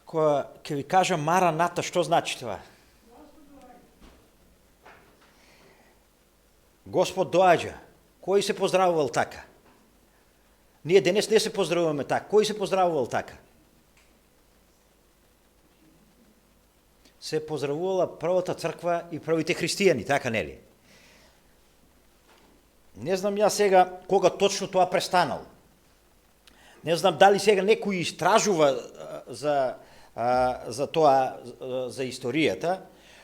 која ќе ви кажам Мараната, што значи това? Господ доаѓа. Кој се поздравувал така? Ние денес не се поздравуваме така. Кој се поздравувал така? Се поздравувала првата црква и првите христијани, така нели? Не знам ја сега кога точно тоа престанал. Не знам дали сега некој истражува за тоа, за историјата,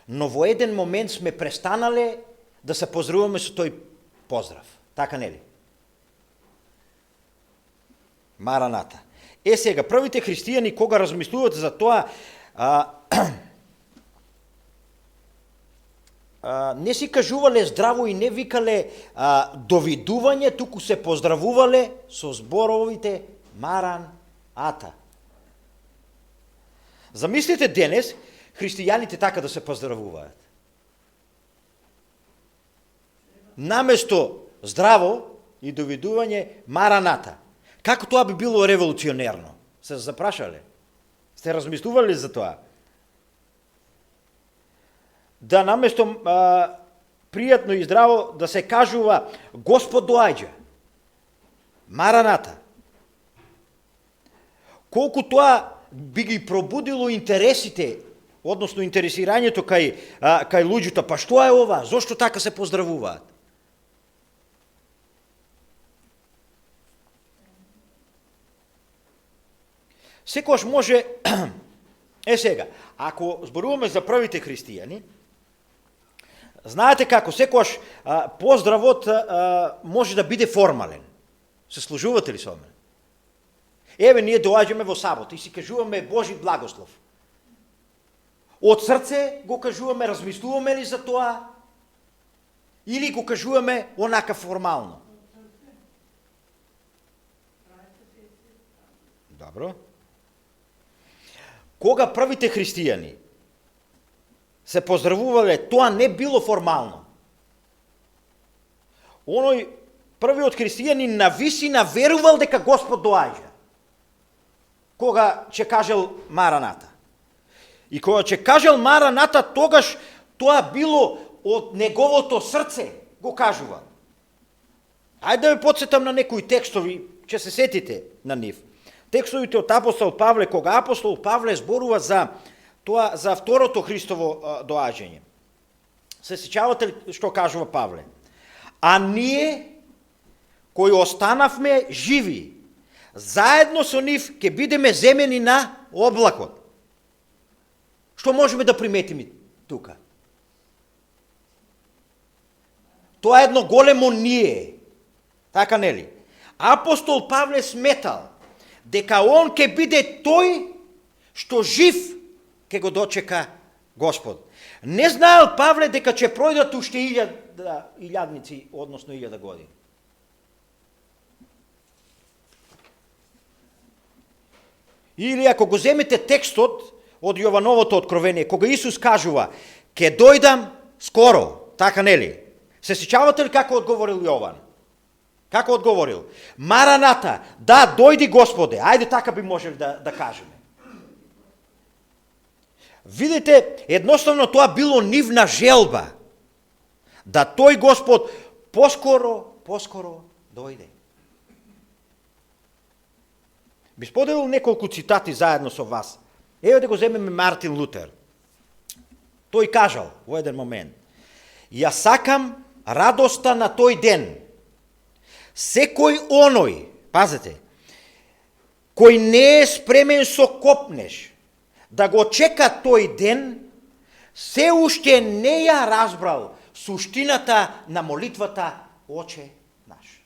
но во еден момент сме престанале да се поздравуваме со тој поздрав. Така нели? Мараната. Сега, првите христијани кога размислуват за тоа, не си кажувале здраво и не викале довидување, туку се поздравувале со зборовите Маран Ата. Замислите денес христијаните така да се поздравуваат. Наместо здраво и довидување Мараната. Како тоа би било револуционерно? Се запрашале? Сте размислували за тоа? Да наместо пријатно и здраво да се кажува Господ доаѓа. Мараната. Колку тоа би ги пробудило интересите, односно интересирањето кај луѓето, па што е ова? Зошто така се поздравуваат? Секојаш може, сега, ако зборуваме за првите христијани, знаете како, секојаш поздравот може да биде формален. Се служувате ли со мене? Еве, ние доаѓаме во сабота и си кажуваме Божи благослов. Од срце го кажуваме, размислуваме ли за тоа, или го кажуваме онака формално? Добро. Кога првите христијани се поздравувале, тоа не било формално. Оној првиот христијанин навистина верувал дека Господ доаѓа. Кога ќе кажел Мараната. И кога ќе кажел Мараната, тогаш тоа било од неговото срце, го кажува. Ајде да ве подсетам на некои текстови, ќе се сетите на нив. Текстовите од апостол Павле, кога апостол Павле зборува за тоа, за второто Христово доаѓање. Се сеќавате ли што кажува Павле? А ние, кои останавме живи, заедно со нив ќе бидеме земени на облакот. Што можеме да приметиме тука? Тоа е едно големо ние. Така нели? Апостол Павле сметал дека он ќе биде тој што жив ќе го дочека Господ. Не знаел Павле дека ќе пројдат уште илјадници, односно 1000 години. Или ако го земете текстот од Јовановото откровение, кога Исус кажува, ќе дојдам скоро, така нели? Се сеќавате ли како одговорил Јован? Како одговорил? Мараната, да, дојди Господе. Ајде така би можели да кажеме. Видите, едноставно тоа било нивна желба. Да тој Господ поскоро дојде. Би споделил неколку цитати заедно со вас. Еве да го земеме Мартин Лутер. Тој кажал во еден момент: Ја сакам радоста на тој ден. Секој оној, пазете, кој не е спремен со копнеш да го чека тој ден, се уште не ја разбрал суштината на молитвата Оче наш.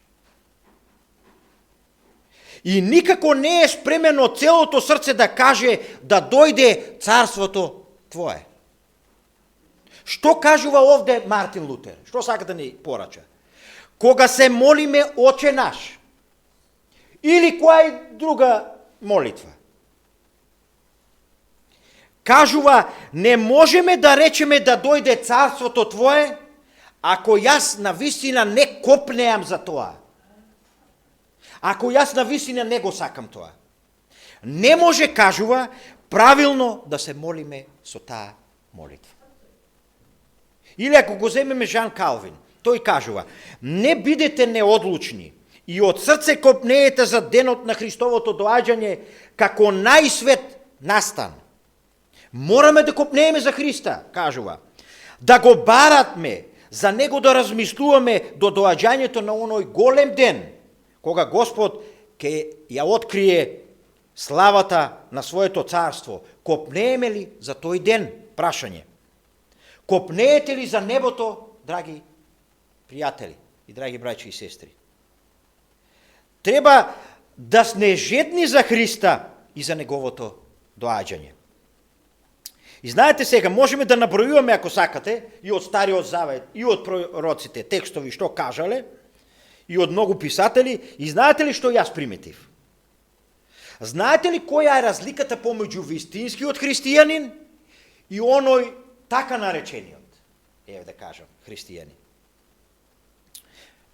И никако не е спремен од целото срце да каже да дојде царството Твое. Што кажува овде Мартин Лутер? Што сака да ни порача? Кога се молиме Оче наш, или која е друга молитва, кажува, не можеме да речеме да дојде царството Твое, ако јас навистина не копнеам за тоа. Ако јас навистина не го сакам тоа. Не може, кажува, правилно да се молиме со таа молитва. Или ако го земеме Жан Калвин, тој кажува: не бидете неодлучни и од срце копнеете за денот на Христовото доаѓање како најсвет настан. Мораме да копнееме за Христа, кажува. Да го баратме, за него да размислуваме до доаѓањето на оној голем ден, кога Господ ќе ја открие славата на своето царство. Копнееме ли за тој ден? Прашање. Копнеете ли за небото, драги пријатели и драги браќи и сестри? Треба да сме жедни за Христа и за неговото доаѓање. И знаете сега, можеме да набројуваме, ако сакате, и од Стариот Завет, и од пророците, текстови што кажале, и од многу писатели, и знаете ли што јас приметив? Знаете ли која е разликата помеѓу вистинскиот христијанин и оној така наречениот, да кажам, христијанин?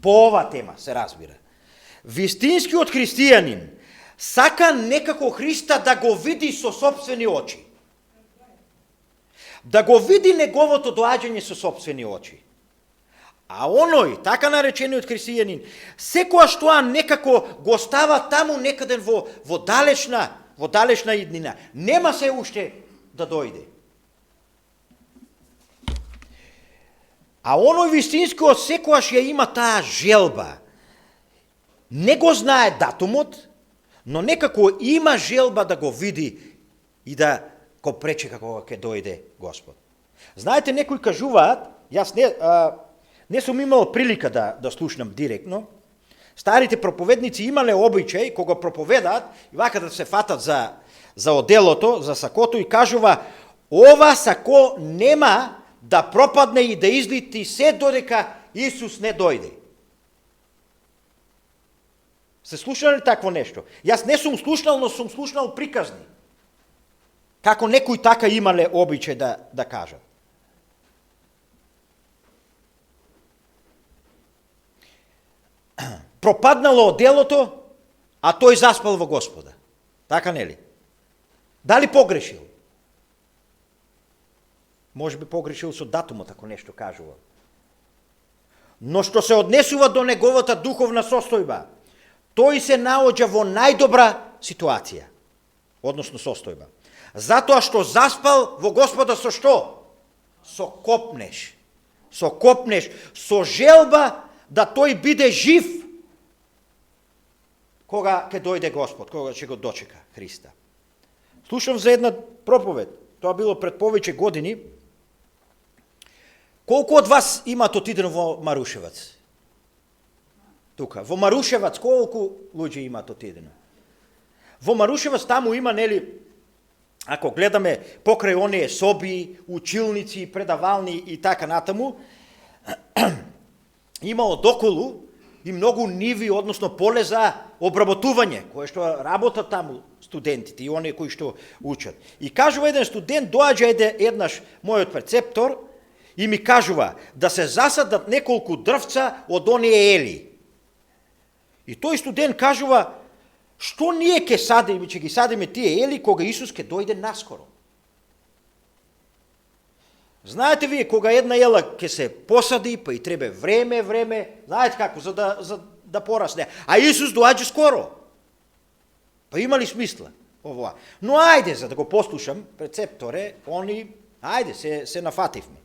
По ова тема се разбира. Вистинскиот христијанин сака некако Христа да го види со собствени очи. Да го види неговото доаѓање со собствени очи. А оној, така наречениот христијанин, секојаш тоа некако го става таму некаден во далечна иднина. Нема се уште да дојде. А оној вистинскиот секојаш ја има таа желба. Не го знае датумот, но некако има желба да го види и да го пречека кога ќе дојде Господ. Знаете, некои кажуваат, јас не сум имал прилика да слушнам директно, старите проповедници имале обичај, кога проповедаат, и вака да се фатат за оделото, за сакото, и кажува: ова сако нема да пропадне и да излети се додека Исус не дојде. Се слушнали такво нешто? Јас не сум слушнал, но сум слушнал приказни. Како некои така имале обичај да кажат. Пропаднало оделото, а тој заспал во Господа. Така нели? Дали погрешил? Може би погрешил со датумот, ако нешто кажува. Но што се однесува до неговата духовна состојба, тој се наоѓа во најдобра ситуација, односно состојба. Затоа што заспал во Господа со што? Со копнеш. Со копнеш, со желба да тој биде жив кога ќе дојде Господ, кога ќе го дочека Христа. Слушам за една проповед, тоа било пред повеќе години. Колку од вас имаат отидено во Марушевац? Тука, во Марушевац, колку луѓе имаат отидено? Во Марушевац таму има, нели, ако гледаме покрај оние соби, училници, предавални и така натаму, има одоколу и многу ниви, односно поле за обработување, кое што работат таму студентите и оние кои што учат. И кажува еден студент, доаѓа еднаш мојот прецептор и ми кажува да се засадат неколку дрвца од оние ели. И тој студент кажува: што ние ќе садиме, ќе ги садиме тие ели кога Исус ќе дојде наскоро? Знаете вие, кога една ела ќе се посади, па и треба време, знаете како, за да порасне. А Исус доаѓа скоро. Па има ли смисла ова? Но ајде, за да го послушам, прецепторе, ајде, се нафативме.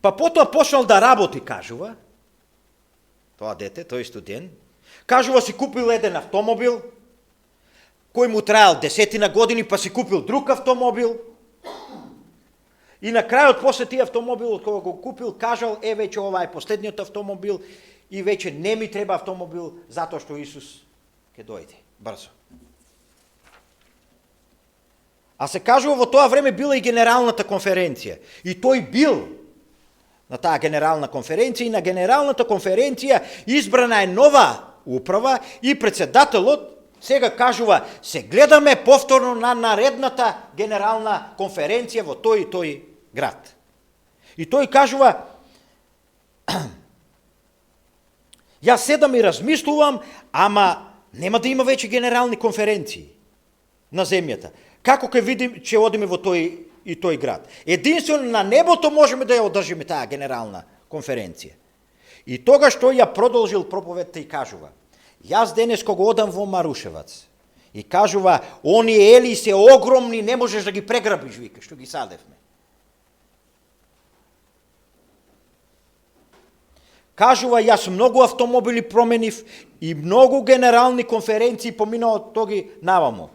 Па потоа почнал да работи, кажува, тоа дете, тој студент, кажува си купил еден автомобил, кој му траел 10 години, па си купил друг автомобил, и на крајот после тие автомобил, кога го купил, кажал: веќе ова е последниот автомобил и веќе не ми треба автомобил, затоа што Исус ќе дојде брзо. А се кажува, во тоа време била и генералната конференција. И тој бил на таа генерална конференција, и на генералната конференција избрана е нова управа и председателот сега кажува: се гледаме повторно на наредната генерална конференција во тој и тој град. И тој кажува: Јас седам и размислувам, ама нема да има веќе генерални конференции на земјата. Како ќе видим, ќе одиме во тој и тој град. Единствено на небото можеме да ја одржиме таа генерална конференција. И тогаш тој ја продолжил проповедта и кажува: јас денес кога одам во Марушевац и кажува, оние ели се огромни, не можеш да ги преграбиш, вика, што ги садевме. Кажува, јас многу автомобили променив и многу генерални конференции поминал тоги навамо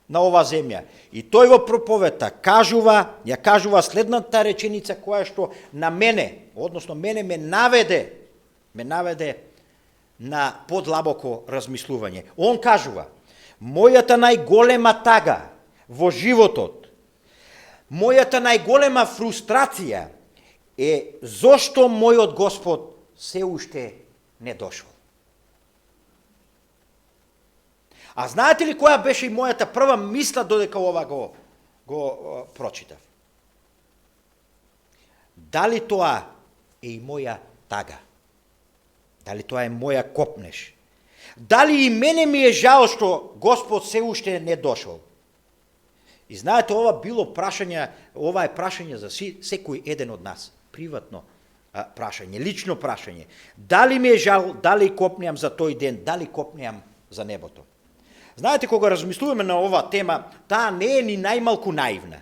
на оваа земја. И тој во проповедта ја кажува следната реченица која што на мене, односно мене ме наведе на подлабоко размислување. Он кажува: мојата најголема тага во животот, мојата најголема фрустрација е зошто мојот Господ се уште не дошол. А знаете ли која беше и мојата прва мисла додека ова го прочитав? Дали тоа е и моја тага? Дали тоа е моја копнеш? Дали и мене ми е жал што Господ се уште не дошол? И знаете, ова е прашање за секој еден од нас, приватно прашање, лично прашање. Дали ми е жал, дали копнеам за тој ден, дали копнеам за небото? Знаете, кога размислуваме на оваа тема, таа не е ни најмалку наивна.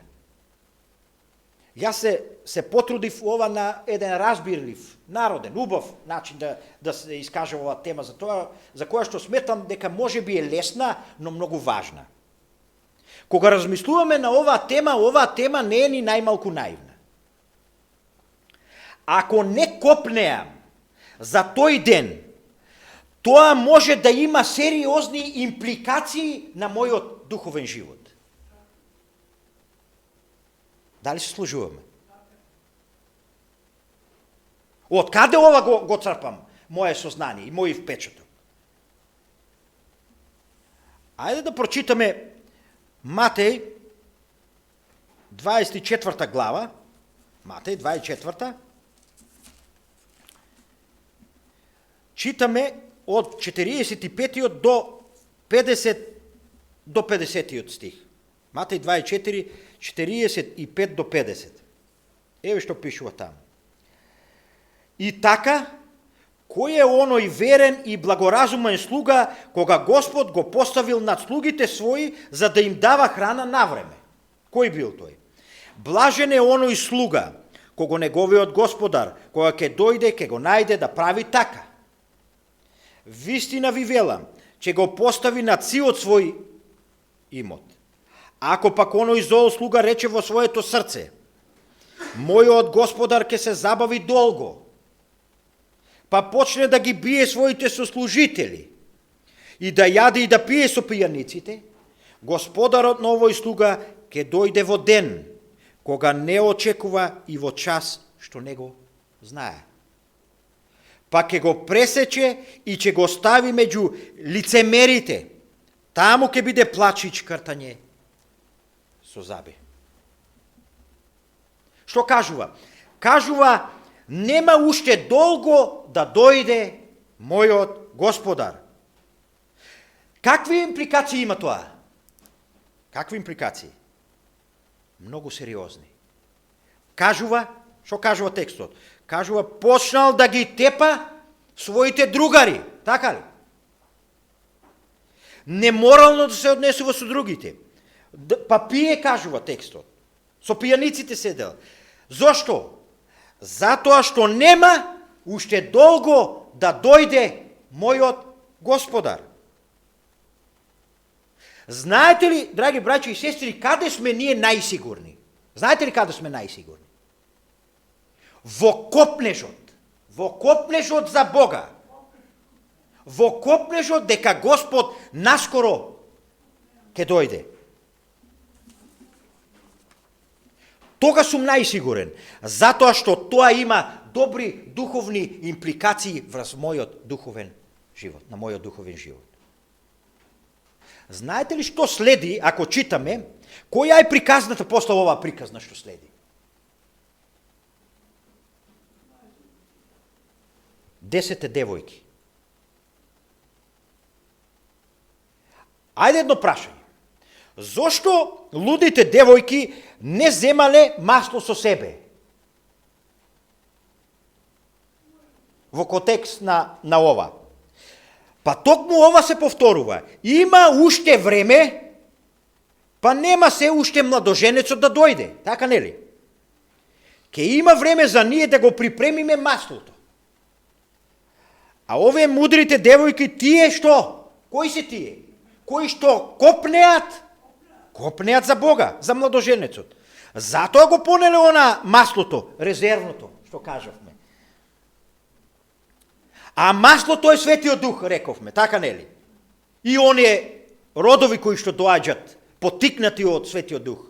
Јас се потрудив ова на еден разбирлив, народен, убав начин да се искаже оваа тема за која што сметам дека може би е лесна, но многу важна. Кога размислуваме на оваа тема не е ни најмалку наивна. Ако не копнеам за тој ден, тоа може да има сериозни импликации на мојот духовен живот. Дали се служуваме? Од каде ова го црпам? Моје сознание и мој впечаток. Ајде да прочитаме Матеј 24 глава, Матеј 24. Читаме од 45 до 50 стих. Матеј 24, 45 до 50. Еве што пишува таму. И така, кој е оној верен и благоразумен слуга, кога Господ го поставил над слугите своји, за да им дава храна на време? Кој бил тој? Блажен е оној слуга, кога неговиот Господар, кога ќе дојде, ќе го најде да прави така. Вистина ви велам, ќе го постави на циот свој имот. Ако пак оној зол слуга рече во своето срце: мојот Господар ќе се забави долго, па почне да ги бие своите сослужители и да јаде и да пие со пијаниците, Господарот на овој слуга ќе дојде во ден, кога не очекува и во час што не го знае. Па ќе го пресече и ќе го стави меѓу лицемерите. Таму ќе биде плач и чкртање со заби. Што кажува? Кажува, нема уште долго да дојде мојот Господар. Какви импликации има тоа? Какви импликации? Многу сериозни. Кажува, што кажува текстот? Кажува, почнал да ги тепа своите другари, така ли? Неморално да се однесува со другите. Па пие, кажува текстот. Со пијаниците седел. Зошто? Затоа што нема уште долго да дојде мојот Господар. Знаете ли, драги браќи и сестри, каде сме ние најсигурни? Знаете ли каде сме најсигурни? Во копнежот за Бога. Во копнежот дека Господ наскоро ќе дојде. Тога сум најсигурен, затоа што тоа има добри духовни импликации врз мојот духовен живот, на мојот духовен живот. Знаете ли што следи, ако читаме, која е приказната после оваа приказна што следи? 10 девојки. Ајде едно прашање. Зошто лудите девојки не земале масло со себе? Во контекст на ова. Па токму ова се повторува. Има уште време, па нема се уште младоженецот да дојде. Така нели? Ке има време за ние да го припремиме маслото. А овие мудрите девојки, тие што? Кои се тие? Кои што копнеат? Копнеат за Бога, за младоженецот. Затоа го понеле она маслото, резервното, што кажавме. А маслото е Светиот Дух, рековме, така нели? И оние родови кои што доаѓат, потикнати од Светиот Дух.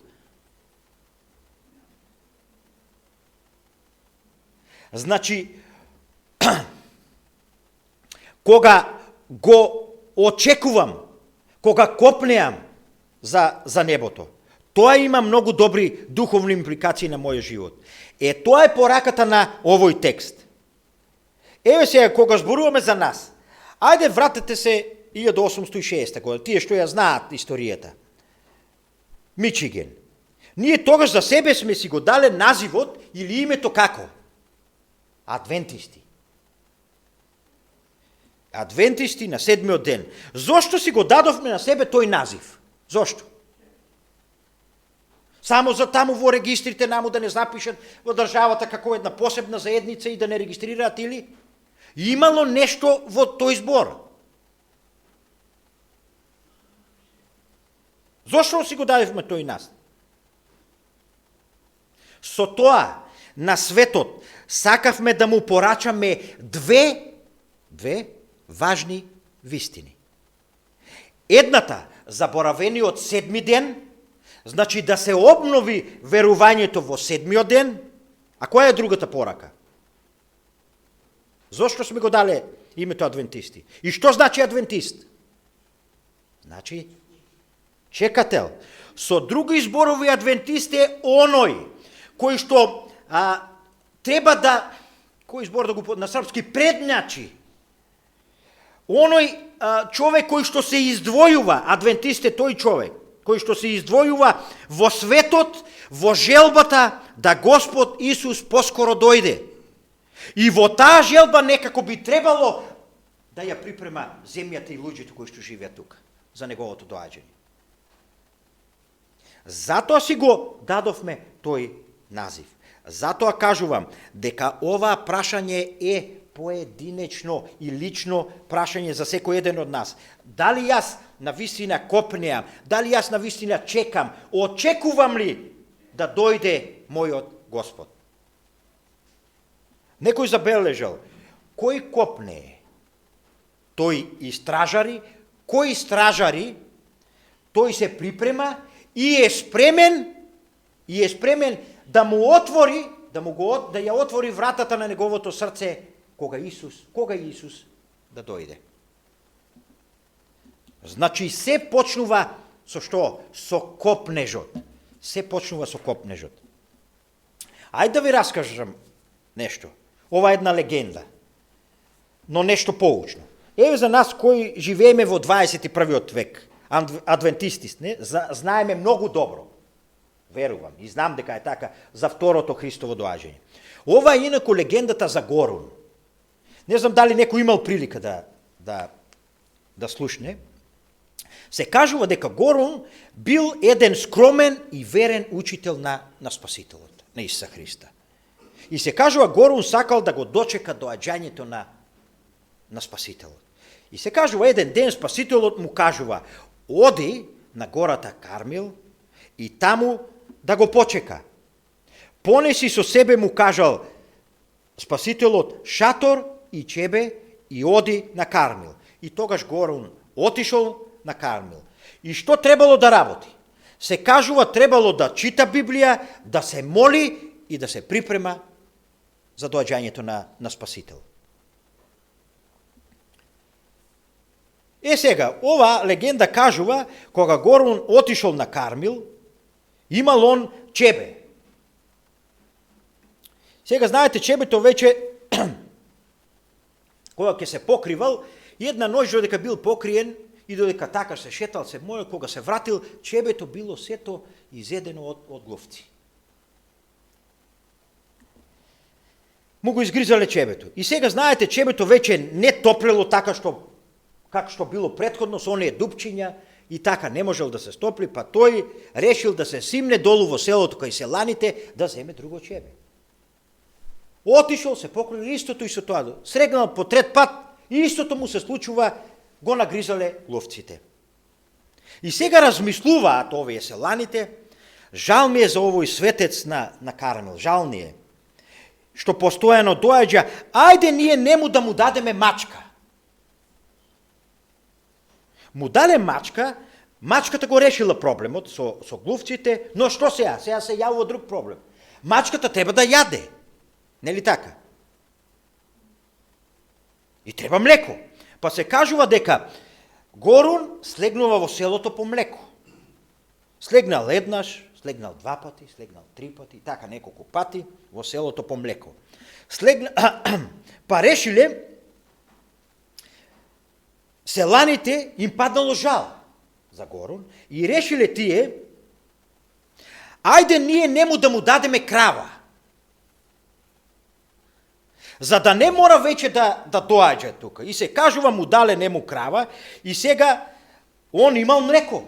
Значи, кога го очекувам, кога копнеам за небото, тоа има многу добри духовни импликации на мојот живот. Тоа е пораката на овој текст. Еве сега, кога зборуваме за нас, ајде вратете се 1860 година, тие што ја знаат историјата. Мичиген. Ние тогаш за себе сме си го дале називот или името како? Адвентисти. Адвентисти на седмиот ден. Зошто си го дадовме на себе тој назив? Зошто? Само за таму во регистрите наму да не запишат во државата како една посебна заедница и да не регистрираат или? Имало нешто во тој збор. Зошто си го дадевме тој нас? Со тоа на светот сакавме да му порачаме две важни вистини. Едната, заборавениот седми ден, значи да се обнови верувањето во седмиот ден, а која е другата порака? Зошто сме го дале името адвентисти? И што значи адвентист? Значи чекател. Со други зборови адвентист е оној кој што треба да, кој збор да го на српски, предначи. Оној човек кој што се издвојува, адвентист е тој човек, кој што се издвојува во светот, во желбата да Господ Исус поскоро дојде. И во таа желба некако би требало да ја припрема земјата и луѓето кои што живеат тука за неговото доаѓање. Затоа си го дадовме тој назив. Затоа кажувам дека оваа прашање е поединечно и лично прашање за секој еден од нас. Дали јас навистина копнеам, дали јас навистина чекам, очекувам ли да дојде мојот Господ? Некој забележал, кој копне, тој истражари, кој стражари, тој се припрема и е спремен да му отвори, да ја отвори вратата на неговото срце кога Исус да дојде. Значи се почнува со што? Со копнежот. Се почнува со копнежот. Ајде да ви раскажам нешто. Ова е една легенда, но нешто поучно. Еве за нас кои живееме во 21. век, адвентисти, знаеме многу добро, верувам и знам дека е така, за второто Христово доаѓање. Ова е инаку легендата за Горун. Не знам дали некој имал прилика да слушне. Се кажува дека Горун бил еден скромен и верен учител на Спасителот, на Исуса Христа. И се кажува Горун сакал да го дочека доаѓањето на Спасителот. И се кажува еден ден Спасителот му кажува: оди на гората Кармил и таму да го почека. Понеси со себе, му кажал Спасителот, шатор и чебе и оди на Кармил. И тогаш Горун отишол на Кармил. И што требало да работи? Се кажува требало да чита Библија, да се моли и да се припрема за доаѓањето на Спасител. Сега, ова легенда кажува, кога Горун отишол на Кармил, имал он чебе. Сега, знаете, чебето веќе кога ќе се покривал, една ноќ додека бил покриен и додека така се шетал, се молел, кога се вратил, чебето било сето изедено од гловци. Му го изгризале чебето. И сега, знаете, чебето веќе не топлело така како што било претходно, со оние дупчиња, и така не можел да се стопли, па тој решил да се симне долу во селото кај селаните да земе друго чебе. Отишол, се покрил, истото и со тоа. Срегнал по трет пат, и истото му се случува, го нагризале ловците. И сега размислуваат овие селаните, жал ми е за овој светец на Кармел, жал ни е, што постојано доаѓа, ајде ние нему да му дадеме мачка. Му даде мачка, мачката го решила проблемот со глувците, но што сега? Сега се јавува друг проблем. Мачката треба да јаде. Нели така? И треба млеко. Па се кажува дека Горун слегнува во селото по млеко. Слегнал еднаш, слегнал два пати, слегнал три пати, така неколку пати во селото по млеко. Па решиле, селаните им паднало жал за Горун и решиле тие, ајде ние нему да му дадеме крава, за да не мора веќе да доаѓа тука. И се кажува му дале нему крава и сега он имал млеко.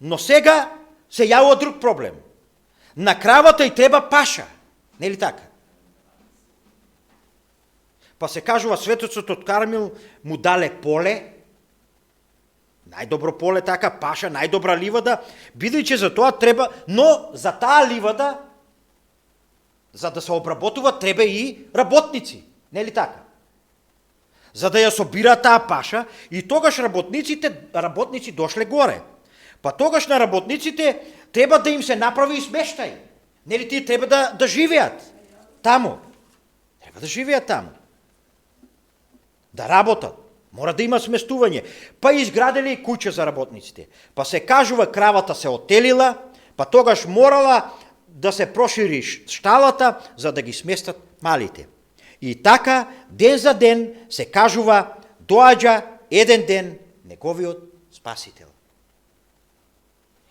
Но сега се јавува друг проблем. На кравата и треба паша. Нели така? Па се кажува светецот од Кармел му дале поле, најдобро поле така, паша, најдобра ливада, бидејќи за тоа треба, но за таа ливада, за да се обработува, треба и работници, нели така? За да ја собираат таа паша, и тогаш работници дошле горе. Па тогаш на работниците треба да им се направи смештај. Нели тие треба да живеат таму. Треба да живеат таму. Да работат. Мора да има сместување. Па изградили куќа за работниците. Па се кажува кравата се отелила, па тогаш морала да се прошири шталата за да ги сместат малите. И така, ден за ден се кажува, доаѓа еден ден неговиот спасител.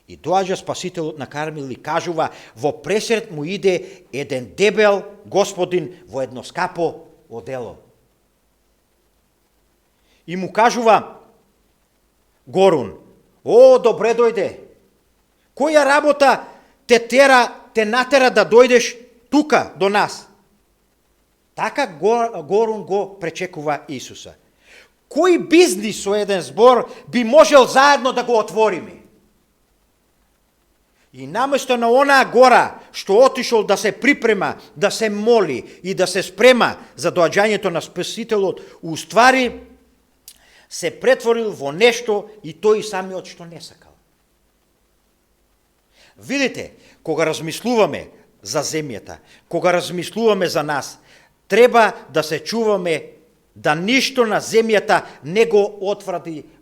И доаѓа спасителот на Кармел и кажува, во пресред му иде еден дебел господин во едно скапо одело. И му кажува Горун, о, добре дојде, која работа те натера да дојдеш тука до нас? Така Горун го пречекува Исуса. Кој бизнис со еден збор би можел заедно да го отвориме? И наместо на онаа гора, што отишол да се припрема, да се моли и да се спрема за доаѓањето на Спасителот, уствари се претворил во нешто и тој самиот што не сакал. Видите, кога размислуваме за земјата, кога размислуваме за нас, треба да се чуваме да ништо на земјата не го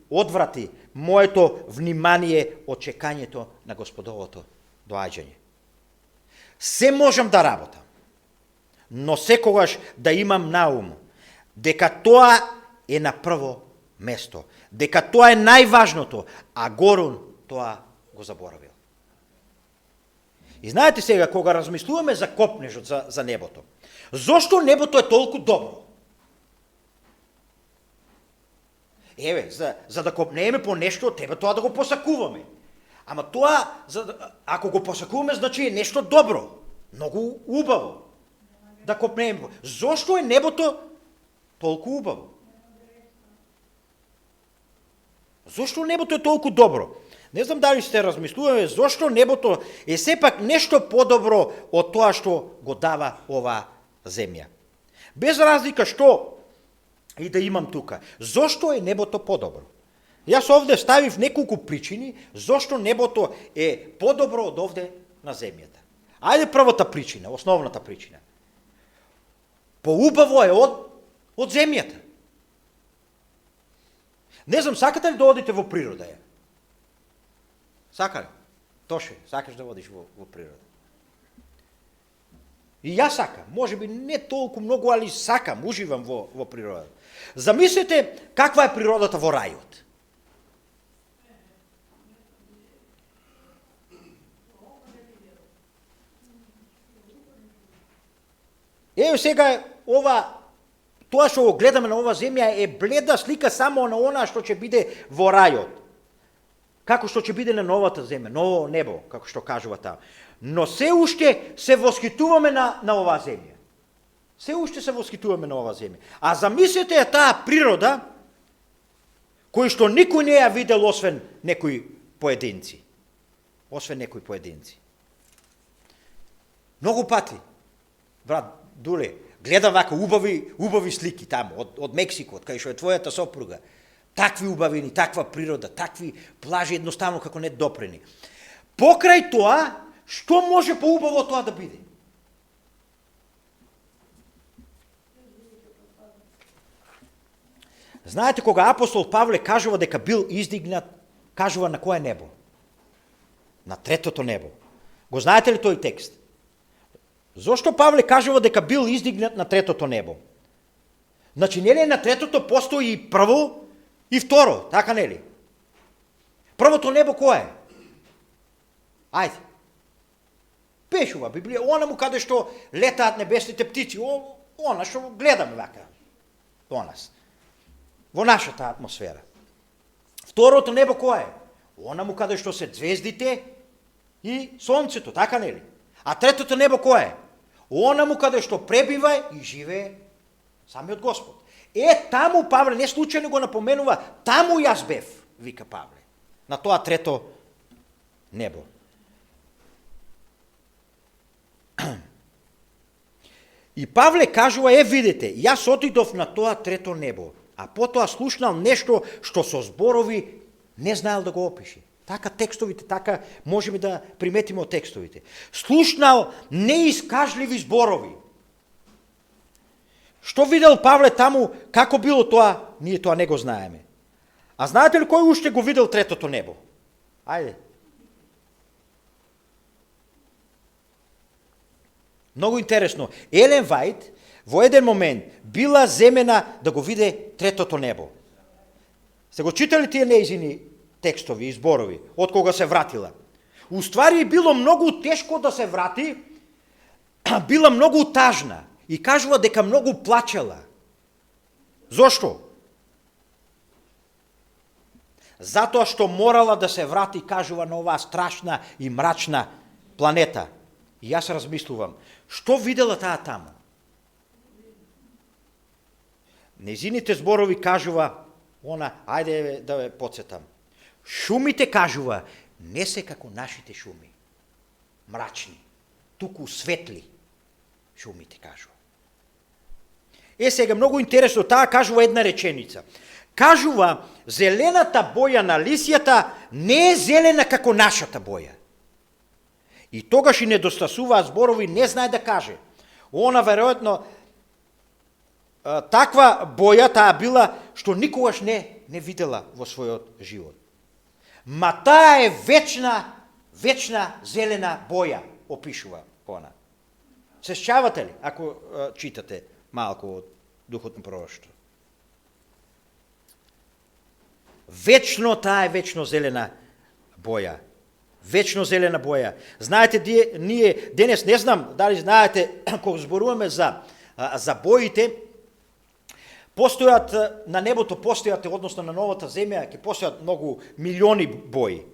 одврати моето внимание од чекањето на Господовото доаѓање. Се можам да работам, но секогаш да имам на ум дека тоа е на прво место, дека тоа е најважното, а Горун тоа го заборавил. И знаете сега, кога размислуваме за копнежот, за небото, зошто небото е толку добро? Еве, за да копнееме по нешто, треба тоа да го посакуваме. Ама тоа, ако го посакуваме, значи е нешто добро, многу убаво да копнееме. Зошто е небото толку убаво? Зошто небото е толку добро? Не знам дали сте размислуваме, зошто небото е сепак нешто подобро од тоа што го дава ова земја. Без разлика што и да имам тука. Зошто е небото подобро? Јас овде ставив неколку причини зошто небото е подобро од овде на земјата. Ајде првата причина, основната причина. Поубаво е од земјата. Не знам, сакате ли да одите во природа? Сака ли? Тоше, сакаш да одиш во природа? И јас сакам, може би не толку многу, али сакам, уживам во природата. Замислете каква е природата во рајот. Ево сега тоа што го гледаме на ова земја е бледа слика само на она што ќе биде во рајот. Како што ќе биде на новата земја, ново небо, како што кажува таму. Но се уште се воскитуваме на оваа земја. Се уште се воскитуваме на оваа земја. А замислете ја таа природа, кој што никој не ја видел освен некои поединци. Освен некои поединци. Многу пати, брат Дуле, гледам вака убави слики таму, од Мексико, од кај што е твојата сопруга. Такви убавини, таква природа, такви плажи едноставно како не допрени. Покрај тоа, што може поубаво тоа да биде? Знаете, кога апостол Павле кажува дека бил издигнат, кажува на кое небо? На третото небо. Го знаете ли тој текст? Зошто Павле кажува дека бил издигнат на третото небо? Значи, нели на третото постои и прво и второ, така нели? Првото небо кое е? Ајде. Пишува Библија, она му каде што летаат небесните птици, она што гледаме вака до нас, во нашата атмосфера. Второто небо кое е? Она му каде што се звездите и сонцето, така нели? А третото небо кое е? Она му каде што пребива и живее самиот Господ. Таму Павле не случајно го напоменува, таму јас бев, вика Павле, на тоа трето небо. И Павле кажува, видите, јас отидов на тоа трето небо, а потоа слушнал нешто што со зборови не знаел да го опише. Така текстовите, така можеме да приметиме од текстовите. Слушнал неискажливи зборови. Што видел Павле таму, како било тоа, ние тоа не го знаеме. А знаете ли кој уште го видел третото небо? Ајде. Многу интересно. Елен Вајт во еден момент била земена да го виде третото небо. Се го читали тие нејзини текстови и зборови, од кога се вратила. Уствари било многу тешко да се врати, била многу тажна и кажува дека многу плачела. Зошто? Затоа што морала да се врати, кажува, на оваа страшна и мрачна планета. И јас размислувам, што видела таа таму? Незините зборови кажува, ајде да ве подсетам, шумите, кажува, не се како нашите шуми, мрачни, туку светли шумите, кажува. Сега, многу интересно, таа кажува една реченица. Кажува, зелената боја на лисијата не е зелена како нашата боја. И тогаш и недостасуваат зборови, не знае да каже. Она, веројатно, таква боја таа била, што никогаш не видела во својот живот. Ма таа е вечна зелена боја, опишува она. Се сеќавате ли, ако читате малку од Духот на пророштво? Таа е вечно зелена боја. Вечно зелена боја. Знаете, ние денес, не знам дали знаете, кога зборуваме за боите, постојат на небото, односно на новата земја, ќе постојат многу милиони бои.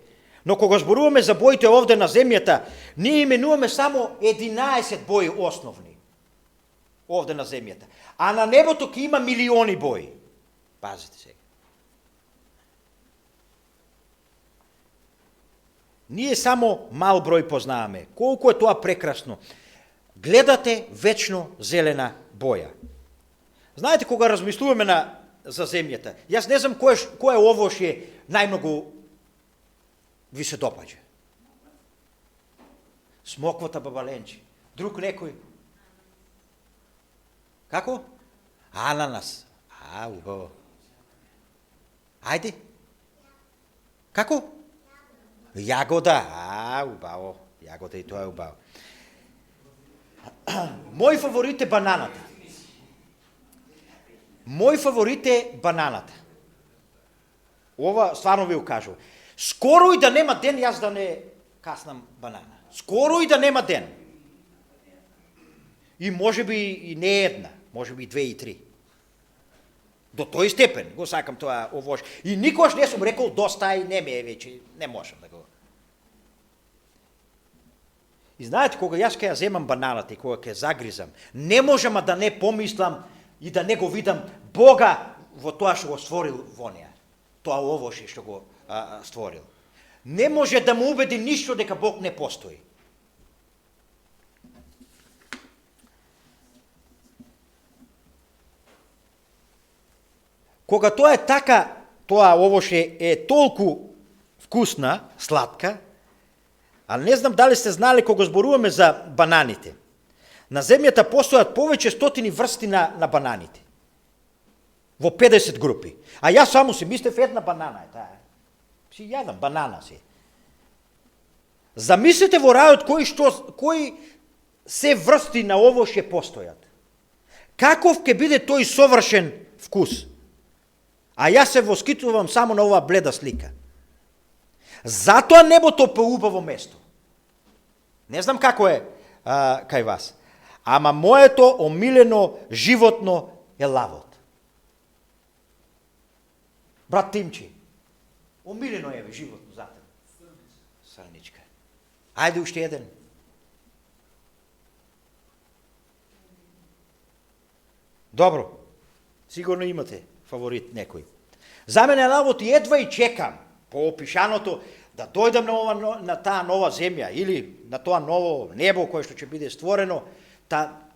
Но кога зборуваме за боите овде на земјата, ние именуваме само 11 бои основни. Овде на земјата. А на небото ќе има милиони бои. Пазите сега. Ние само мал број познаваме. Колку е тоа прекрасно. Гледате вечно зелена боја. Знаете, кога размислуваме за земјата, јас не знам кое овошје најмногу ви се допаѓа. Смоквата бабаленче. Друг некој? Како? Ананас. Убаво. Ајде. Како? Јагода. Убаво. Јагода и тоа е убаво. Мој фаворит е бананата. Мој фаворит е бананата. Ова стварно ви кажувам. Скоро и да нема ден јас да не каснам банана. Скоро и да нема ден. И може би и не една, може би 2 и 3. До тој степен го сакам тоа овош. И никош не сум рекол доста и не ме е веќе, не можам да го. И знаете, кога јас ќе ја земам бананата и кога ќе загризам, не можам да не помислам и да не го видам Бога во тоа што го створил во неа. Тоа овоше што го створил. Не може да му убеди ништо дека Бог не постои. Кога тоа е така, тоа овоше е толку вкусна, сладка, а не знам дали сте знали кога зборуваме за бананите. На земјата постојат повеќе стотини врсти на бананите. Во 50 групи. А јас само си мислев една банана е таа. Си јадам банана си. Замислите во рајот кои се врсти на овоше постојат. Каков ќе биде тој совршен вкус? А јас се воскитувам само на оваа бледа слика. Затоа небото поубаво место. Не знам како е кај вас. Ама моето омилено животно е лавот. Брат Тимчи, омилено е животно за тебе. Срничка. Ајде уште еден. Добро. Сигурно имате фаворит некој. За мене лавот и едва и чекам по опишаното да дојдам на таа нова земја или на тоа ново небо кое што ќе биде створено,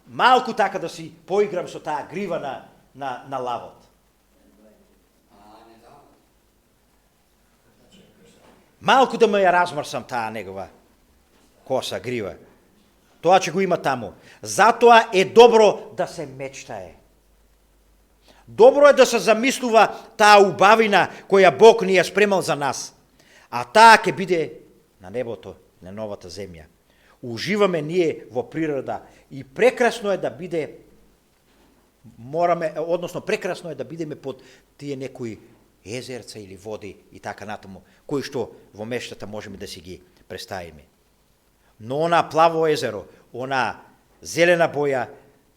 малку така да си поиграм со таа грива на лавот. Малку да ме ја размрсам таа негова коса, грива. Тоа ќе го има таму. Затоа е добро да се мечтае. Добро е да се замислува таа убавина која Бог ни ја спремал за нас. А таа ќе биде на небото, на новата земја. Уживаме ние во природа и прекрасно е да биде, прекрасно е да бидеме под тие некои езерца или води и така натаму, кои што во мештата можеме да си ги представиме. Но она плаво езеро, она зелена боја,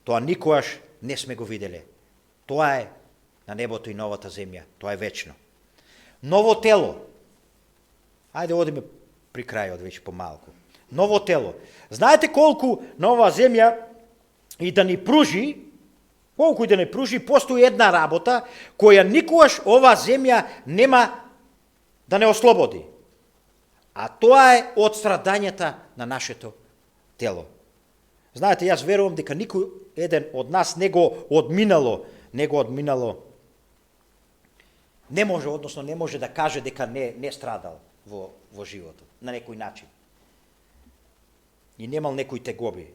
тоа никогаш не сме го виделе. Тоа е на небото и новата земја, тоа е вечно. Ново тело. Ајде одиме при крајот веќе помалку. Ново тело. Знаете колку на оваа земја и да ни пружи, постои една работа која никогаш оваа земја нема да не ослободи. А тоа е од страдањата на нашето тело. Знаете, јас верувам дека никој еден од нас не го одминало, не може да каже дека не страдал во животот на некој начин. И немал некои тегоби.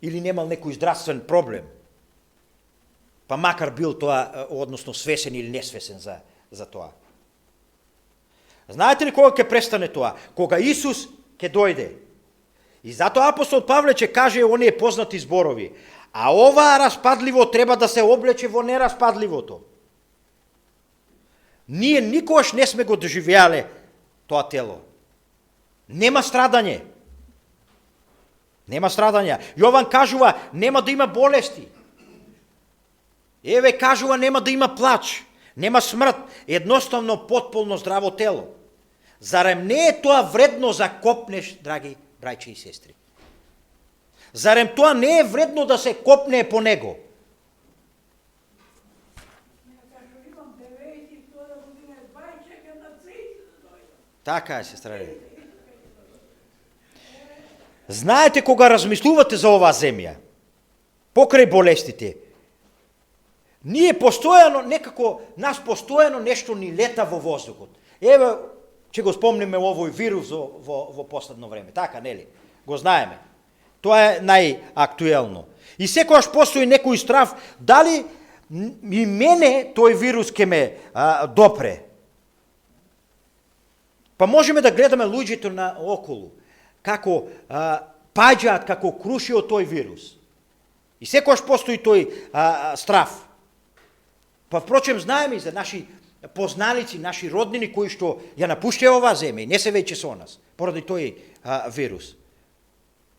Или немал некој здравствен проблем. Па макар бил тоа, свесен или несвесен за тоа. Знаете ли кога ќе престане тоа? Кога Исус ќе дојде. И затоа апостол Павле ќе каже оние познати зборови. А оваа распадливо треба да се облече во нераспадливото. Ние никогаш не сме го доживеале тоа тело. Нема страдање. Јован кажува, нема да има болести. Еве кажува, нема да има плач, нема смрт, едноставно потполно здраво тело. Зарем не е тоа вредно за копнеш, драги браќи и сестри? Зарем тоа не е вредно да се копне по него? Така е, сестра. Знаете, кога размислувате за оваа земја, покрај болестите, нас постојано нешто ни лета во воздухот. Еве, ќе го спомниме овој вирус во последно време, така, нели? Го знаеме. Тоа е најактуелно. И секогаш постои некој страв, дали и мене тој вирус ќе ме допре. Па можеме да гледаме луѓето околу, како паѓаат како круши од тој вирус. И секојаш постои тој страф. Па впрочем знаеме и за наши познаници, наши роднини кои што ја напуштија оваа земја и не се веќе со нас поради тој вирус.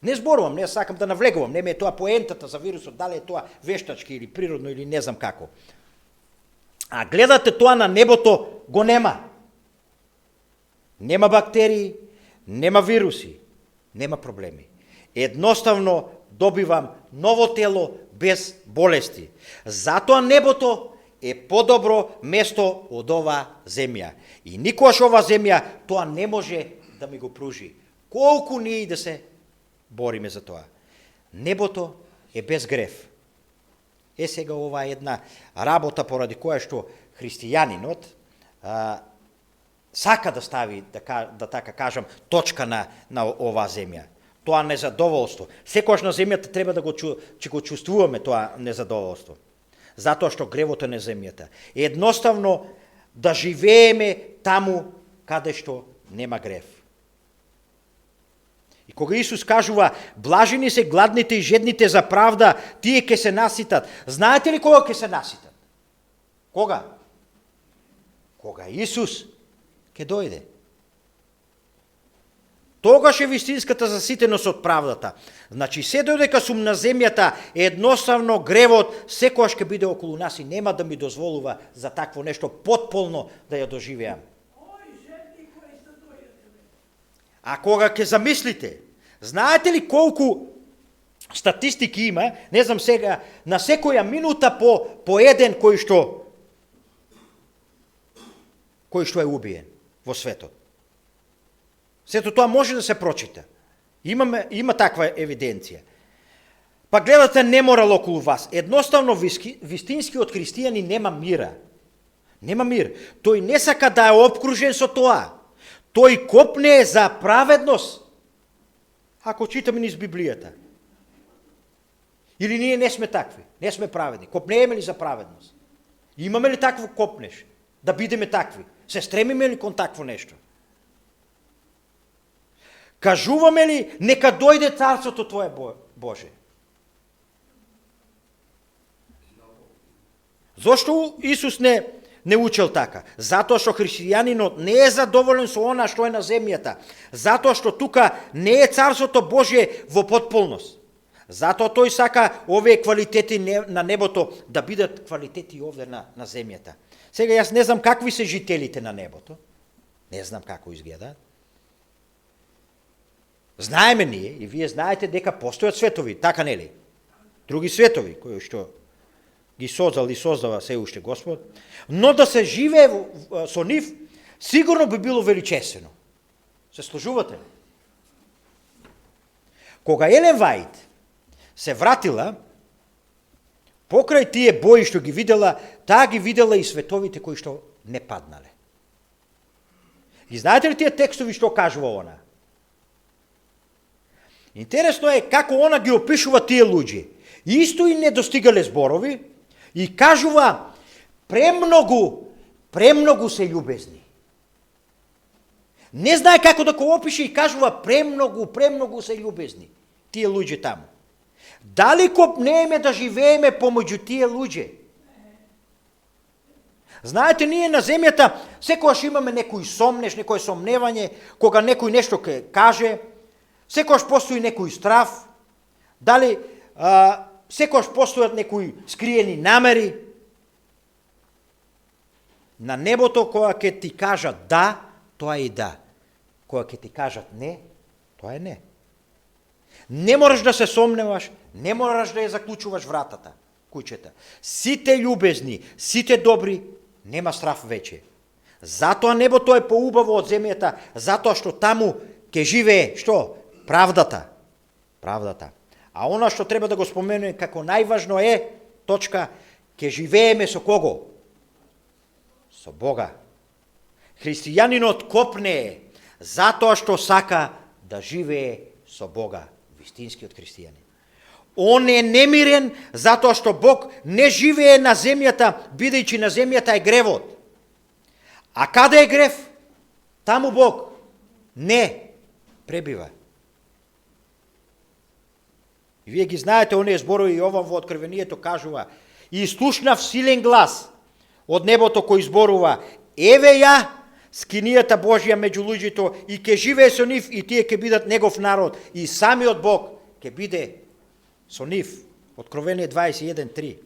Не зборувам, не сакам да навлегувам, не ме е тоа поентата за вирусот, дали е тоа вештачки или природно или не знам како. А гледате тоа на небото го нема. Нема бактерии, нема вируси, нема проблеми. Едноставно добивам ново тело без болести. Затоа небото е подобро место од оваа земја. И никогаш оваа земја тоа не може да ми го пружи. Колку ние да се бориме за тоа. Небото е без грев. Сега ова е една работа поради која што христијанинот сака да стави, да така кажам, точка на оваа земја. Тоа незадоволство. Секојаш на земјата треба да го чувствуваме тоа незадоволство. Затоа што гревото е на земјата. Едноставно да живееме таму каде што нема грев. И кога Исус кажува, блажени се гладните и жедните за правда, тие ќе се наситат. Знаете ли кога ќе се наситат? Кога? Кога Исус ќе дојде. Тогаш е вистинската заситеност од правдата. Значи, се додека сум на земјата, едноставно гревот секојаш ќе биде околу нас и нема да ми дозволува за такво нешто потполно да ја доживеам. А кога ќе замислите, знаете ли колку статистики има, не знам сега, на секоја минута по еден кој што е убиен во светот. Сето тоа може да се прочита. Има таква евиденција. Па гледате неморал околу вас. Едноставно вистинскиот христијани нема мира. Нема мир. Тој не сака да е обкружен со тоа. Тој копне за праведност. Ако читаме низ Библијата. Или ние не сме такви, не сме праведни. Копнееме ли за праведност? Имаме ли такво копнеш? Да бидеме такви? Се стремиме ли кон такво нешто? Кажуваме ли, нека дојде царството Твое Боже? Зошто Исус не учел така? Затоа што христијанинот не е задоволен со она што е на земјата. Затоа што тука не е царството Божие во потполност. Затоа тој сака овие квалитети на небото да бидат квалитети овде на земјата. Сега јас не знам какви се жителите на небото. Не знам како изгледаат. Знаеме ние, и вие знаете дека постојат светови, така нели? Други светови, кои што ги создал и создава се уште Господ, но да се живее со нив, сигурно би било величествено. Се служувате ли? Кога Елен Вајд се вратила, покрај тие бои што ги видела, таа ги видела и световите кои што не паднале. И знаете ли тие текстови што кажува она? Интересно е како она ги опишува тие луѓе. Исто и не достигале зборови и кажува премногу се љубезни. Не знае како да го опише и кажува премногу се љубезни. Тие луѓе таму. Дали копнееме да живееме помеѓу тие луѓе? Знаете, ние на земјата секогаш имаме некој сомнеш, некој сомневање, кога некој нешто ќе каже, секогаш постои некој страф, дали секогаш постојат некои скриени намери. На небото, кога ќе ти кажат да, тоа е и да. Кога ќе ти кажат не, тоа е не. Не мораш да се сомневаш, не мораш да ја заклучуваш вратата, куќета. Сите љубезни, сите добри, нема страф веќе. Затоа небото е поубаво од земјата, затоа што таму ќе живее, што? Правдата. А она што треба да го споменуме како најважно е, точка, ќе живееме со кого? Со Бога. Христијанинот копне затоа што сака да живее со Бога, вистинскиот христијанин. Он е немирен затоа што Бог не живее на земјата, бидејќи на земјата е гревот. А каде е грев? Таму Бог не пребива. И вие ги знаете, оние зборови и овам во Откровението кажува: и слушнав силен глас од небото кој зборува: еве ја скинијата Божја меѓу луѓето и ќе живее со нив и тие ќе бидат негов народ и самиот Бог ќе биде со нив. Откровение 21:3.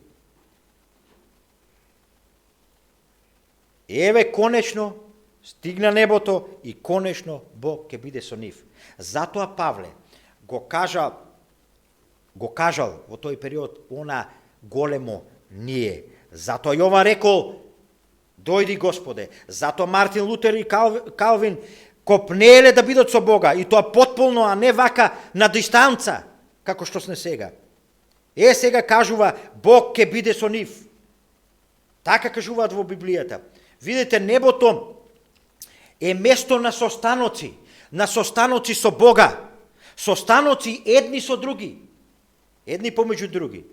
Еве конечно стигна небото и конечно Бог ќе биде со нив. Затоа Павле го кажал во тој период она големо ние. Затоа Јован рекол: дојди Господе. Затоа Мартин Лутер и Калвин копнееле да бидат со Бога, и тоа потполно, а не вака на дистанца, како што сме сега. Сега кажува: Бог ќе биде со нив. Така кажуваат во Библијата. Видите, небото е место на состаноци со Бога, состаноци едни со други, едни помеѓу други.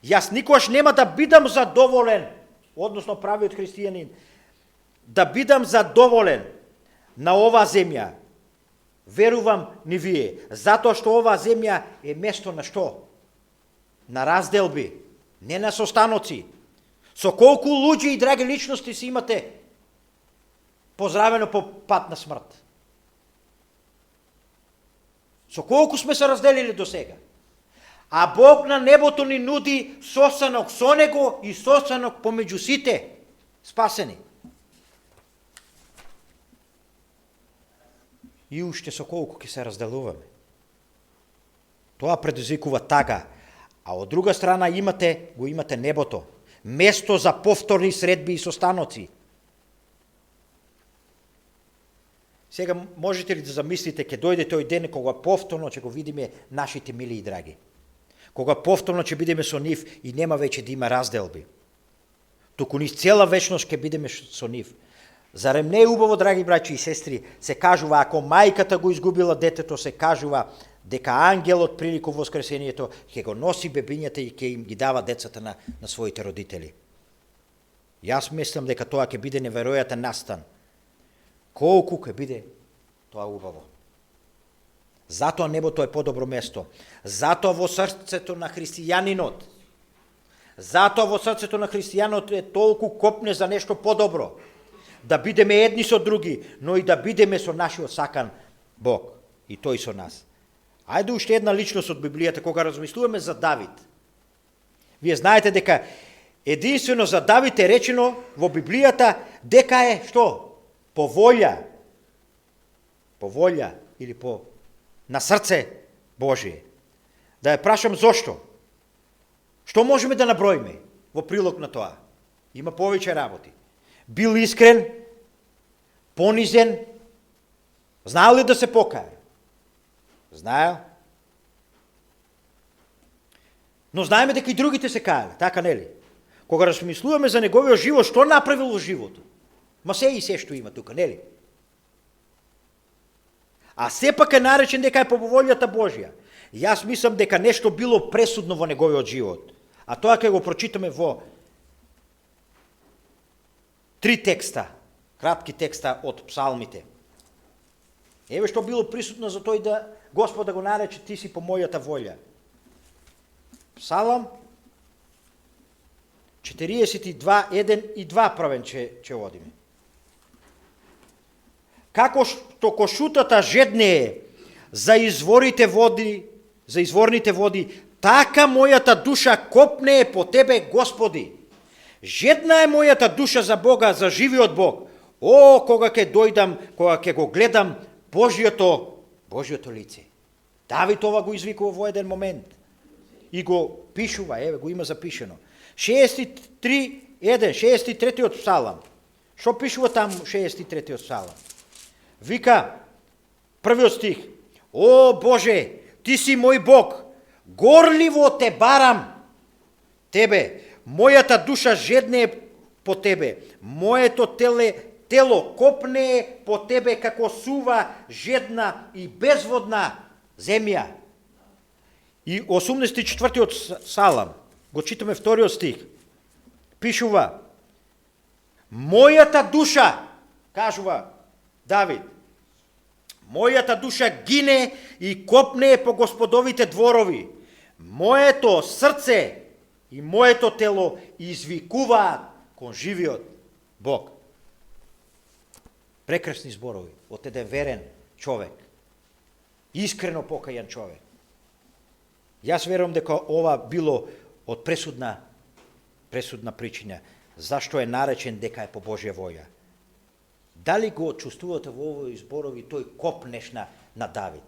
Јас никогаш нема да бидам задоволен, односно правиот христијанин, да бидам задоволен на оваа земја. Верувам ни вие, затоа што оваа земја е место на што? На разделби, не на состаноци. Со колку луѓе и драги личности си имате поздравено по пат на смрт? Со колку сме се разделили до сега? А Бог на небото ни нуди состанок со Него и состанок помеѓу сите спасени. И уште со колку ќе се разделуваме. Тоа предизвикува тага. А од друга страна го имате небото. Место за повторни средби и состаноци. Сега можете ли да замислите, ќе дојде тој ден кога повторно ќе го видиме нашите мили и драги. Кога повторно ќе бидеме со нив и нема веќе да има разделби. Туку низ цела вечност ќе бидеме со нив. Зарем не е убаво, драги браќи и сестри, се кажува, ако мајката го изгубила детето, се кажува дека ангелот прилику воскресението ќе го носи бебињата и ќе им ги дава децата на своите родители. Јас мислам дека тоа ќе биде неверојатен настан. Колку ќе биде тоа убаво. Затоа небото е подобро место. Затоа во срцето на христијанинот е толку копне за нешто подобро. Да бидеме едни со други, но и да бидеме со нашиот сакан Бог. И тој со нас. Ајде уште една личност од Библијата, кога размислуваме за Давид. Вие знаете дека единствено за Давид е речено во Библијата дека е што? По волја или на срце Божие. Да ја прашам зошто? Што можеме да наброиме во прилог на тоа? Има повеќе работи. Бил искрен, понизен, знаел ли да се покае? Знаел. Но знаеме дека и другите се каеле, така нели? Кога размислуваме за неговиот живот, што направил во животот? Ма се и се што има тука, нели? А сепак е наречен дека е по волјата Божја. Јас мислам дека нешто било пресудно во неговиот живот. А тоа ќе го прочитаме во 3 текста, кратки текста од псалмите. Еве што било присутно за тој да Господ да го нарече ти си по мојата волја. Псалам 42:1 и 2 правен че одиме. Како што кошутата жеднее за изворните води, така мојата душа копнее по тебе, Господи. Жедна е мојата душа за Бога, за живиот Бог. О, кога ќе дојдам, кога ќе го гледам Божјото лице. Давид ова го извикува во еден момент. И го пишува, еве го има запишено. 63-тиот псалам. Што пишува там 63-тиот псалам? Вика, првиот стих: О Боже, ти си мој Бог, горливо те барам тебе, мојата душа жедне по тебе, моето тело копне по тебе како сува, жедна и безводна земја. И 84-тиот псалам, го читаме вториот стих, пишува: мојата душа, кажува Давид, мојата душа гине и копне по Господовите дворови. моето срце и моето тело извикуваат кон живиот Бог. Прекрасни зборови од еден верен човек. Искрено покајан човек. Јас верувам дека ова било од пресудна причина. Зашто е наречен дека е по Божја воја? Дали го чувствувате во овој зборови тој копнеш на Давид?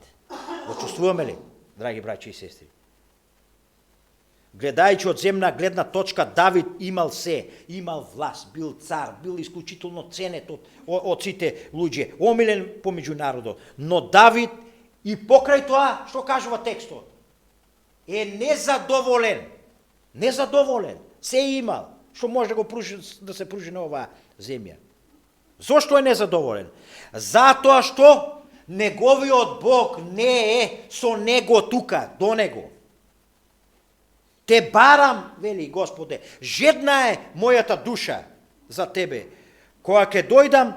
Го чувствуваме ли, драги браќи и сестри? Гледајќи од земна гледна точка, Давид имал се, имал власт, бил цар, бил исклучително ценет од сите луѓе, омилен помеѓу народот. Но Давид и покрај тоа, што кажува текстот, е незадоволен. Незадоволен. Се имал, што може да се пружи на оваа земја. Зошто е незадоволен? Затоа што неговиот Бог не е со него тука, до него. Те барам, вели Господе, жедна е мојата душа за тебе, која ќе дојдам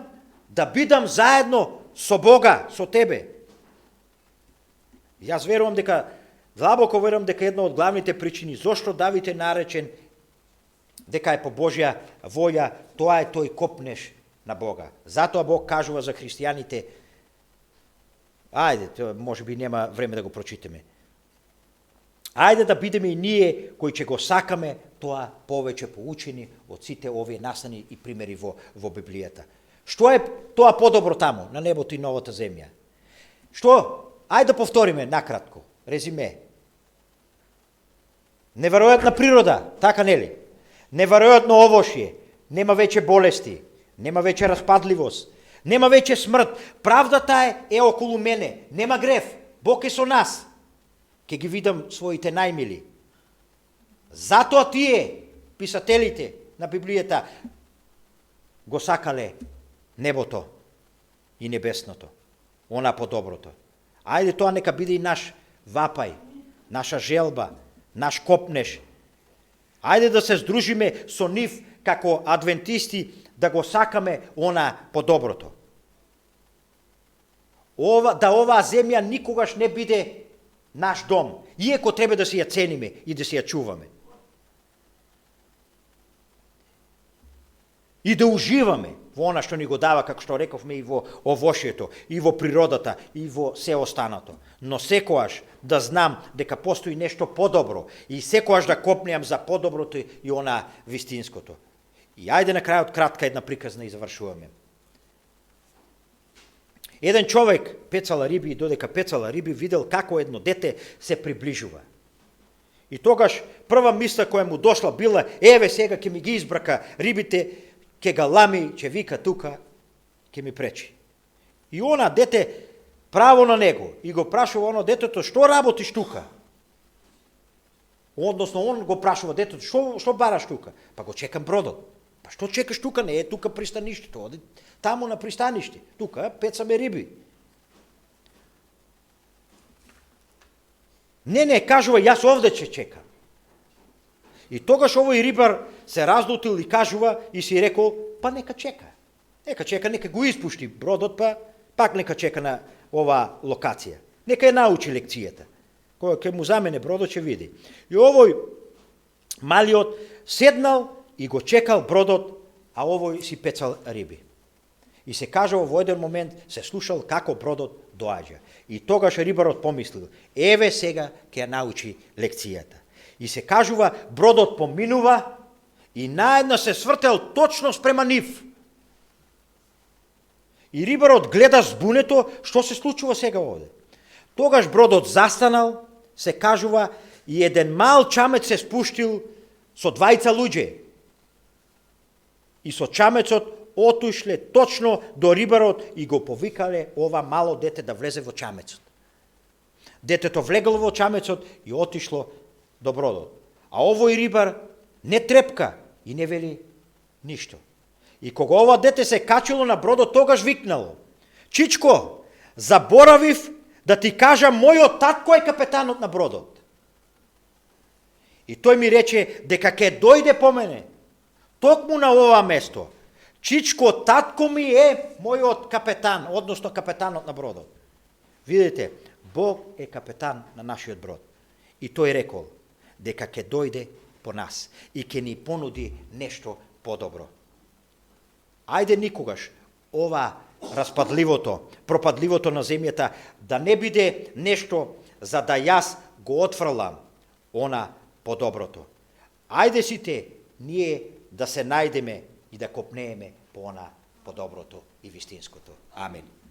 да бидам заедно со Бога, со тебе. Јас верувам дека, длабоко верувам дека една од главните причини зошто Давид е наречен дека е по Божја воја, тоа е тој копнеш на Бога. Затоа Бог кажува за христијаните, ајде, тоа може би нема време да го прочитаме. Ајде да бидеме и ние кои ќе го сакаме тоа повеќе поучени од сите овие настани и примери во Библијата. Што е тоа подобро таму, на небото и новата земја? Што? Ајде да повториме накратко, резиме. Неверојатна природа, така нели? Неверојатно овошје, нема веќе болести, нема веќе распадливост, нема веќе смрт. Правдата е околу мене, нема грев. Бог е со нас. Ке ги видам своите најмили. Затоа тие, писателите на Библијата, го сакале небото и небесното, она подоброто. Ајде тоа нека биде и наш вапај, наша желба, наш копнеш. Ајде да се здружиме со нив како адвентисти, да го сакаме она подоброто. Оваа земја никогаш не биде наш дом, иеко треба да си ја цениме и да си ја чуваме. И да уживаме во она што ни го дава, како што рековме, и во овошјето, и во природата, и во се останато. Но секојаш да знам дека постои нешто подобро и секојаш да копнеам за подоброто и она вистинското. И ајде на крајот кратка една приказна и завршуваме. Еден човек пецала риби и додека пецала риби видел како едно дете се приближува. И тогаш прва мисла која му дошла била, еве сега ќе ми ги избрака рибите, ќе ga лами, ќе вика тука, ќе ми пречи. И она дете право на него и го прашува оно детето, што работиш тука? Односно он го прашува детето, што бараш тука? Па го чекам бродот. Па што чекаш тука? Не е тука пристаништето, оди таму на пристаниште. Тука пецаме риби. Не, кажува, јас овде ќе чекам. И тогаш овој рибар се разлутил и кажува и си рекол, па нека чека. Нека го испушти бродот, па пак нека чека на оваа локација. Нека ја научи лекцијата. Која ќе му замене бродот, ќе види. И овој малиот седнал и го чекал бродот, а овој си пецал риби. И се кажува во еден момент, се слушал како бродот доаѓа. И тогаш рибарот помислил, еве сега ќе ја научи лекцијата. И се кажува, бродот поминува и наедно се свртел точно спрема нив. И рибарот гледа збунето, што се случува сега овде. Тогаш бродот застанал, се кажува, и еден мал чамец се спуштил со двајца луѓе. И со чамецот отушле точно до рибарот и го повикале ова мало дете да влезе во чамецот. Детето влегло во чамецот и отишло до бродот. А овој рибар не трепка и не вели ништо. И кога ова дете се качило на бродот, тогаш викнало, чичко, заборавив да ти кажам, мојот татко е капетанот на бродот. И тој ми рече дека ќе дојде по мене, токму на ова место. Чичко, татко ми е мојот капетан, односно капетанот на бродот. Видите, Бог е капетан на нашиот брод. И тој рекол дека ќе дојде по нас и ќе ни понуди нешто подобро. Ајде никогаш ова распадливото, пропадливото на земјата да не биде нешто за да јас го отфрлам она подоброто. Ајде сите ние да се најдеме и да копнееме по она подоброто и вистинското. Амин.